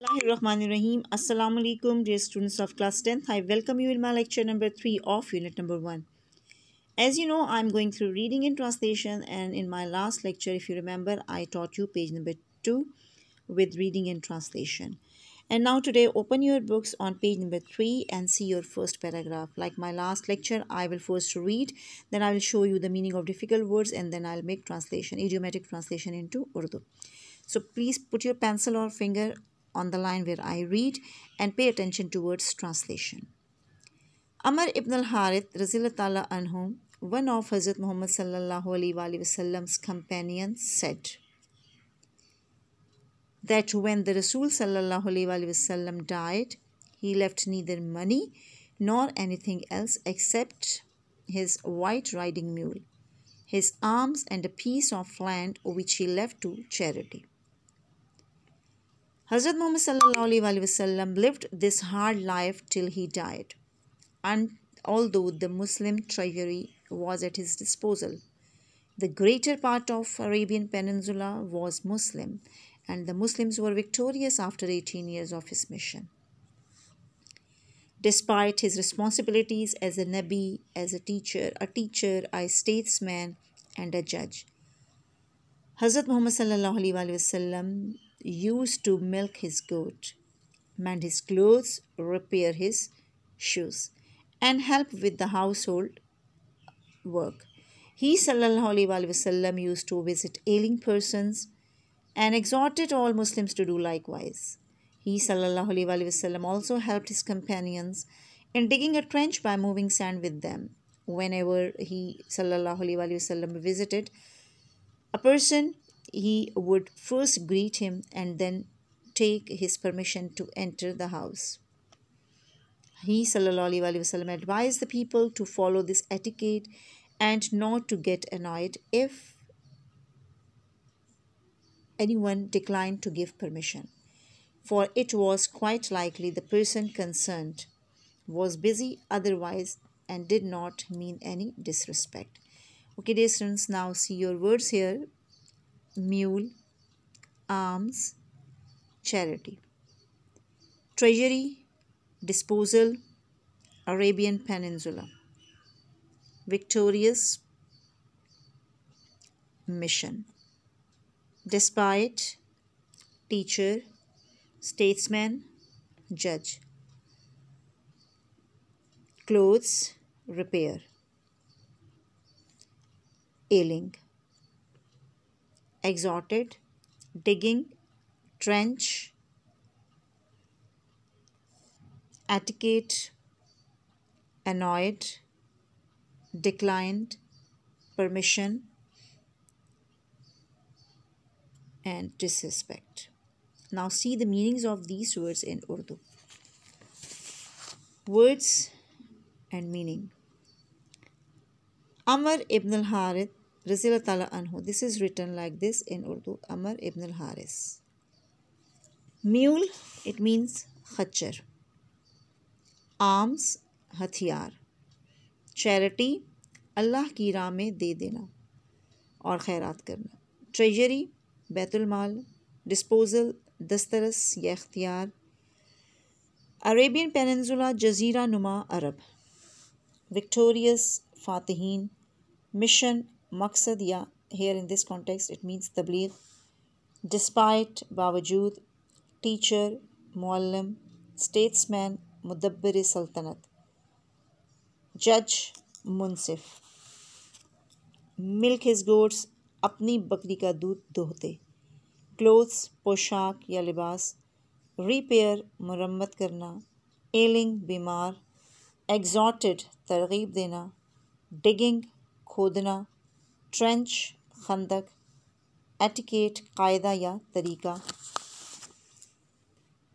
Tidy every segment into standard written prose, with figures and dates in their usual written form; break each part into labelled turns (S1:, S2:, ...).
S1: Bismillahirrahmanirrahim. Assalamu alaikum, dear students of class 10th. I welcome you in my lecture number 3 of unit number 1. As you know, I'm going through reading and translation, and in my last lecture, if you remember, I taught you page number 2 with reading and translation. And now today, open your books on page number 3 and see your first paragraph. Like my last lecture, I will first read, then I will show you the meaning of difficult words, and then I'll make translation, idiomatic translation into Urdu. So please put your pencil or finger on the line where I read and pay attention towards translation. Amr ibn al-Harith Razillah anhu, one of Hazrat Muhammad sallallahu alaihi wasallam's companions, said that when the Rasul sallallahu alaihi wasallam died, he left neither money nor anything else except his white riding mule, his arms, and a piece of land which he left to charity. Hazrat Muhammad sallallahu alaihi wasallam lived this hard life till he died, and although the Muslim treasury was at his disposal, the greater part of Arabian Peninsula was Muslim, and the Muslims were victorious after 18 years of his mission. Despite his responsibilities as a Nabi, as a teacher, a statesman, and a judge, Hazrat Muhammad sallallahu alaihi wasallam used to milk his goat, mend his clothes, repair his shoes, and help with the household work. He sallallahu alaihi wasallam used to visit ailing persons and exhorted all Muslims to do likewise. He sallallahu alaihi wasallam also helped his companions in digging a trench by moving sand with them. Whenever he sallallahu alaihi wasallam visited a person, he would first greet him and then take his permission to enter the house. He sallallahu alaihi wasallam advised the people to follow this etiquette and not to get annoyed if anyone declined to give permission, for it was quite likely the person concerned was busy otherwise and did not mean any disrespect. Okay, dear students, now see your words here: mule, arms, charity, treasury, disposal, Arabian Peninsula, victorious, mission, despite, teacher, statesman, judge, clothes, repair, ailing, exhorted, digging, trench, etiquette, annoyed, declined, permission, and disrespect. Now see the meanings of these words in Urdu. Words and meaning. Amr ibn al-Harith Razillah anhu. This is written like this in Urdu: Amr ibn al-Haris. Mule, it means khachar. Arms, हथियार. Charity, अल्लाह की राह में दे देना और खैरात करना. Treasury, Betul माल. Disposal, दस्तरस या इख्तियार. अरेबियन पेनिनसुला, जजीरा नुमा अरब. विक्टोरियस, फातिहीन. मिशन, मकसद या here in this context it means तबलीग. Despite, बावजूद. टीचर, मुअल्लिम. स्टेट्समैन, मुदब्बिर सल्तनत. जज, मुंसिफ. मिल्क हिज गोट्स, अपनी बकरी का दूध दोहते. क्लोथ्स, पोशाक या लिबास. रिपेयर, मरम्मत करना. एलिंग, बीमार. एग्जॉटेड, तरगीब देना. डिगिंग, खोदना. ट्रेंच, खंदक. एटिकेट, कायदा या तरीका.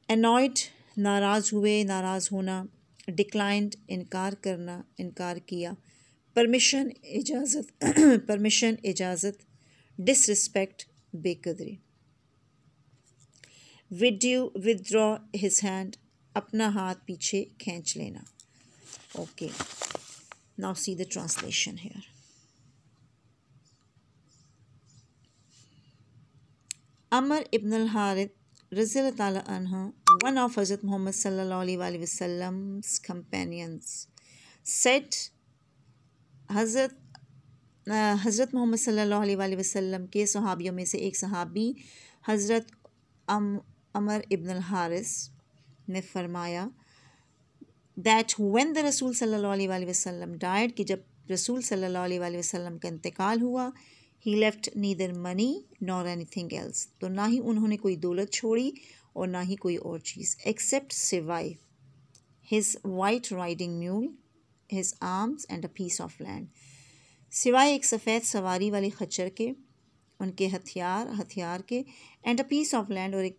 S1: एनॉयड, नाराज़ हुए, नाराज़ होना. डिक्लाइंड, इनकार करना, इनकार किया. परमिशन, इजाज़त परमिशन, इजाज़त. डिसरिस्पेक्ट, बेकदरी. विदड्रॉ हिज हैंड, अपना हाथ पीछे खींच लेना. Okay, now see the translation here. Amr ibn al-Harith Razila Ta'ala anha, one of Hazrat Muhammad sallallahu alaihi wasallam's companions, said, Hazrat हज़रत मोहम्मद सल्लल्लाहु अलैहि वसल्लम के सहाबियों में से एक सहाबी हज़रत अमर इब्न अल हारिस ने फरमाया that when the रसूल सल्लल्लाहु अलैहि वसल्लम died, कि जब रसूल सल्लल्लाहु अलैहि वसल्लम का इंतकाल हुआ, he left neither money nor anything else, तो ना ही उन्होंने कोई दौलत छोड़ी और ना ही कोई और चीज़, except सिवाय his white riding mule, his arms and a piece of land, सिवाय एक सफ़ेद सवारी वाली खच्चर के, उनके हथियार के, and a piece of land, और एक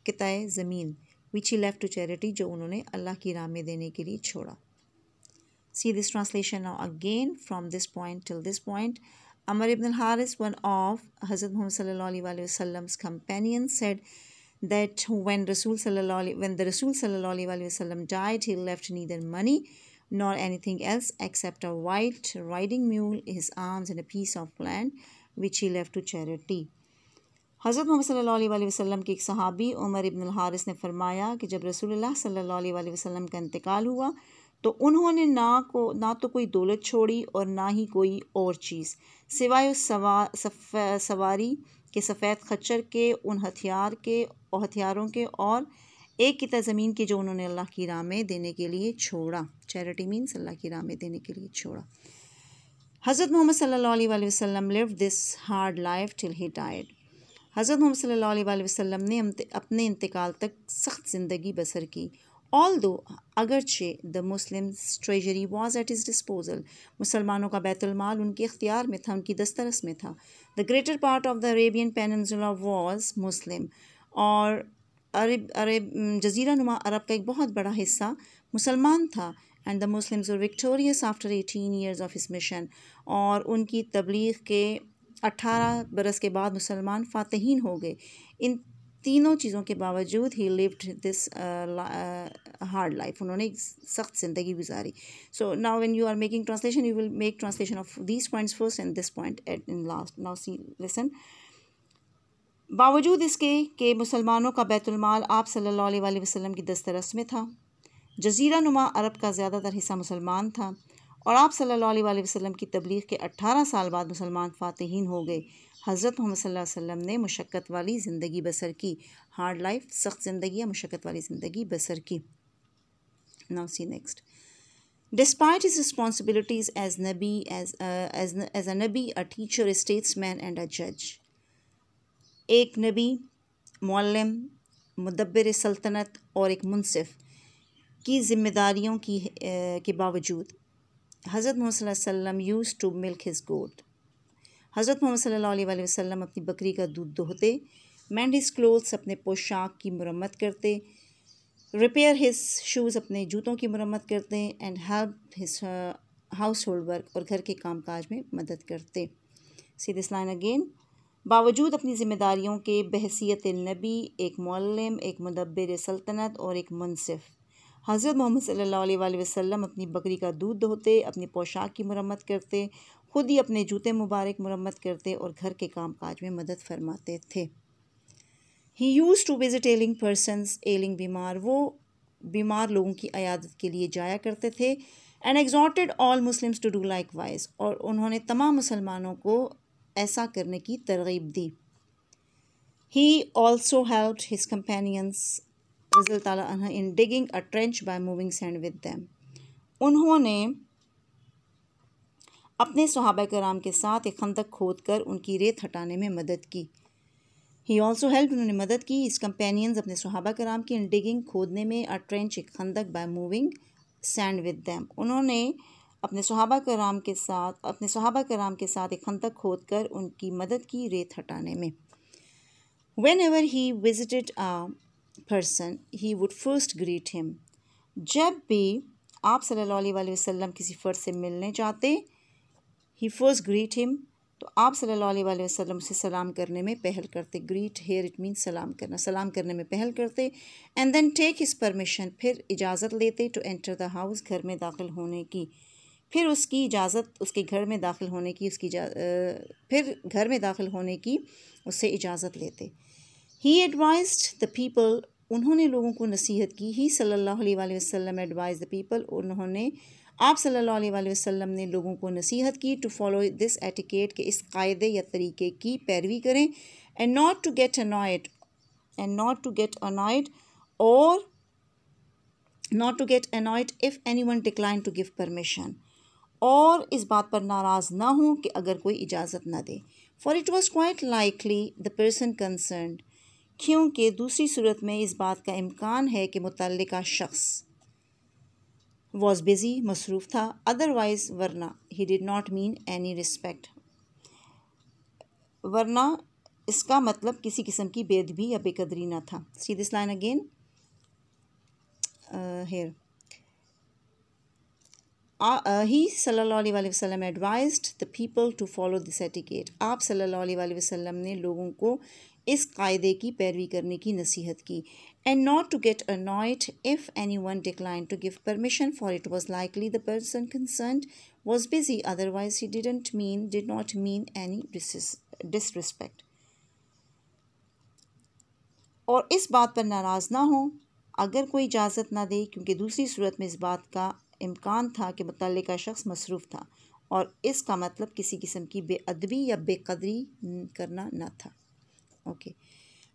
S1: किताए ज़मीन, which he left to charity, जो उन्होंने अल्लाह की राह में देने के लिए छोड़ा. See this translation now again from this point till this point. Amr ibn al-Haris, one of Hazrat Muhammad sallallahu alaihi wasallam's companions, said that when the Rasul sallallahu alaihi wasallam died, he left neither money nor anything else except a white riding mule, his arms and a piece of land, which he left to charity. हज़रत मोहम्मद सल्लल्लाहु अलैहि वसल्लम के एक सहाबी उमर इब्न अल-हारिस ने फरमाया कि जब रसूलुल्लाह सल्लल्लाहु अलैहि वसल्लम का इंतकाल हुआ तो उन्होंने ना तो कोई दौलत छोड़ी और ना ही कोई और चीज़, सिवाय उस सवारी के सफ़ेद खच्चर के, उन हथियारों के और एक किता ज़मीन की जो उन्होंने अल्लाह की राह में देने के लिए छोड़ा. चैरिटी मीन्स अल्लाह की राह में देने के लिए छोड़ा. हज़रत मोहम्मद सल्लल्लाहु अलैहि वसल्लम lived this hard life till he died. हज़रत मोहम्मद सल्लल्लाहु अलैहि वसल्लम ने अपने इंतकाल तक सख्त ज़िंदगी बसर की. ऑल्दो, अगरचे the Muslims treasury was at his disposal, मुसलमानों का बैतुल माल उनके इख्तियार में था, उनकी दस्तरस में था. The greater part of the Arabian peninsula was Muslim, और अरब जज़ीरा नुमा अरब का एक बहुत बड़ा हिस्सा मुसलमान था. And the Muslims were victorious after 18 years of his mission, और उनकी तबलीग के 18 बरस के बाद मुसलमान फ़ातिहीन हो गए. इन तीनों चीज़ों के बावजूद he lived this hard life, उन्होंने सख्त ज़िंदगी गुजारी. So now when you are making translation, you will make translation of these points first and this point in last. Now see listen. बावजूद इसके कि मुसलमानों का बैतुलमाल आप सल्लल्लाहु अलैहि वसल्लम की दस्तरस में था, जज़ीरा नुमा अरब का ज़्यादातर हिस्सा मुसलमान था, और आप सल्लल्लाहु अलैहि वसल्लम की तबलीग के 18 साल बाद मुसलमान फ़ातिहीन हो गए. हज़रत मोहम्मद सल्लल्लाहु अलैहि वसल्लम ने मुशक्क़त वाली ज़िंदगी बसर की. हार्ड लाइफ, सख्त ज़िंदगी या मुशक्क़त वाली ज़िंदगी बसर की. Now see next. Despite his responsibilities as a Nabi, a teacher, a statesman and a judge, एक नबी, मुअल्लिम, मुदब्बिर सल्तनत और एक मुनसिफ की ज़िम्मेदारियों के बावजूद हज़रत मोहम्मद सल्लल्लाहु अलैहि वसल्लम यूज़ टू मिल्क हिज गोट. हज़रत मोहम्मद सल्लल्लाहु अलैहि वसल्लम अपनी बकरी का दूध दोहते, मेंड हिज क्लोथ्स अपने पोशाक की मरम्मत करते, रिपेयर हिज शूज़ अपने जूतों की मरम्मत करते, and help his house hold work और घर के कामकाज में मदद करते. सी दिस लाइन अगेन. बावजूद अपनी ज़िम्मेदारियों के बहसीत नबी, एक मुअल्लिम, एक मुदब्बिर सल्तनत और एक मुनसिफ, हज़रत मोहम्मद सल्लल्लाहु अलैहि वसल्लम अपनी बकरी का दूध दोहते, अपनी पोशाक की मरम्मत करते, ख़ुद ही अपने जूते मुबारक मरम्मत करते और घर के कामकाज में मदद फरमाते थे. ही यूज़ टू विज़िट एलिंग पर्सनस, एलिंग बीमार, वो बीमार लोगों की अयादत के लिए जाया करते थे. And exhorted all Muslims to do likewise, और उन्होंने तमाम मुसलमानों को ऐसा करने की तरगीब दी. He also helped his companions रज़ी ताला अन्हा in digging a trench by moving sand with them. उन्होंने अपने सहाबा कराम के साथ एक खंदक खोद कर उनकी रेत हटाने में मदद की. ही ऑल्सो हेल्प, उन्होंने मदद की, इस कंपेनियंस अपने सहाबा कराम की इन डिगिंग खोदने में, अ ट्रेंच एक खंदक, by moving sand with them, उन्होंने अपने सहाबा कराम के साथ एक खंदक खोद कर उनकी मदद की रेत हटाने में. Whenever he visited a person, he would first greet him. जब भी आप सल्लल्लाहु अलैहि वसल्लम किसी फ़र्द से मिलने जाते, he first greet him, तो आप सल्लल्लाहु अलैहि वसल्लम से सलाम करने में पहल करते. ग्रीट हेयर इट मीन्स सलाम करना, सलाम करने में पहल करते. And then take his permission, फिर इजाज़त लेते, टू एंटर द हाउस, घर में दाखिल होने की. फिर उसकी इजाज़त, उसके घर में दाखिल होने की, फिर घर में दाखिल होने की उससे इजाज़त लेते. ही एडवाइज्ड द पीपल, उन्होंने लोगों को नसीहत की। ही सल्लल्लाहु अलैहि वसल्लम एडवाइज द पीपल, उन्होंने आप सल्लल्लाहु अलैहि वसल्लम ने लोगों को नसीहत की टू फॉलो दिस एटिकेट, के इस कायदे या तरीके की पैरवी करें। And not to get annoyed, और not to get annoyed if anyone declined to give permission, और इस बात पर नाराज़ ना हो कि अगर कोई इजाज़त ना दे। For it was quite likely the person concerned, क्योंकि दूसरी सूरत में इस बात का इम्कान है कि मुतल्लिका शख्स was busy, मसरूफ़ था, otherwise वरना he did not mean any respect, वरना इसका मतलब किसी किस्म की बेअदबी या बेकदरी ना था। See this line again. Here he सल्लल्लाहु अलैहि वसल्लम advised the people to follow this etiquette, आप सल्लल्लाहु अलैहि वसल्लम ने लोगों को इस कायदे की पैरवी करने की नसीहत की। and not to get annoyed if anyone declined to give permission, for it was likely the person concerned was busy, otherwise he did not mean any disrespect, और इस बात पर नाराज़ ना हो अगर कोई इजाज़त ना दे, क्योंकि दूसरी सूरत में इस बात का इम्कान था कि मुतल्लिका शख्स मसरूफ़ था और इसका मतलब किसी किस्म की बेअदबी या बेकदरी करना ना था। ओके।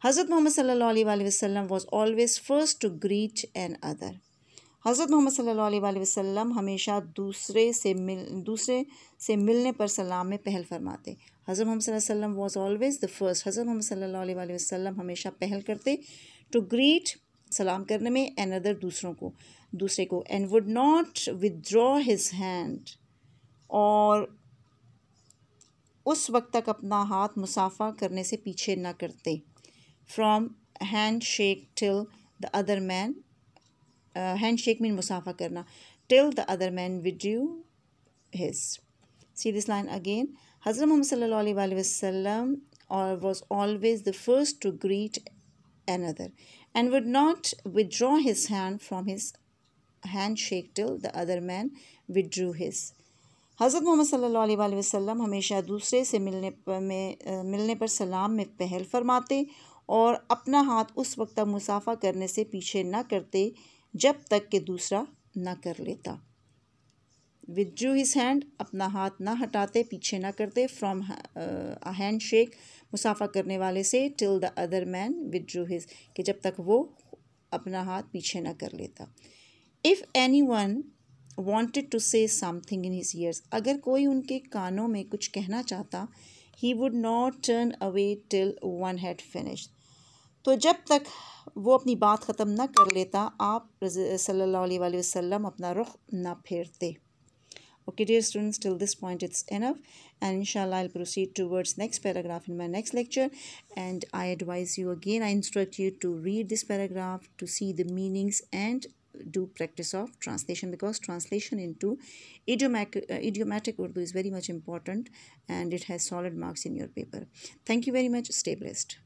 S1: हज़रत मोहम्मद सल्लल्लाहु अलैहि वसल्लम was always first to greet an other, हज़रत मोहम्मद सल्लल्लाहु अलैहि वसल्लम हमेशा दूसरे से मिलने पर सलाम में पहल फरमाते। हज़रत मोहम्मद सल्लल्लाहु अलैहि वसल्लम वाज ऑलवेज़ द फर्स्ट, हज़रत मोहम्मद सल्लल्लाहु अलैहि वसल्लम हमेशा पहल करते टू ग्रीट, सलाम करने में, एन अदर दूसरे को, and would not withdraw his hand, और उस वक्त तक अपना हाथ मुसाफा करने से पीछे ना करते, from handshake till the other man, handshake mean मुसाफा करना, till the other man withdrew his. See this line again, हज़रत मोहम्मद सल्लल्लाहु अलैहि वसल्लम was always the first to greet another and would not withdraw his hand from his handshake till the other man withdrew his। हज़रत मोहम्मद सल्लल्लाहु अलैहि वसल्लम हमेशा दूसरे से मिलने पर सलाम में पहल फरमाते और अपना हाथ उस वक्त तक मुसाफा करने से पीछे ना करते जब तक कि दूसरा ना कर लेता। withdrew his hand, अपना हाथ ना हटाते, पीछे ना करते, from a handshake, मुसाफा करने वाले से, till the other man withdrew his, कि जब तक वो अपना हाथ पीछे ना कर लेता। if anyone wanted to say something in his ears, अगर कोई उनके कानों में कुछ कहना चाहता, he would not turn away till one had finished, तो जब तक वो अपनी बात ख़त्म ना कर लेता आप सल्लल्लाहु अलैहि वसल्लम अपना रुख ना फेरते। Okay, dear students, till this point it's enough, and inshallah I'll proceed towards next paragraph in my next lecture, and I advise you again, I instruct you to read this paragraph, to see the meanings and do practice of translation, because translation into idiomatic Urdu is very much important and it has solid marks in your paper. Thank you very much. Stay blessed.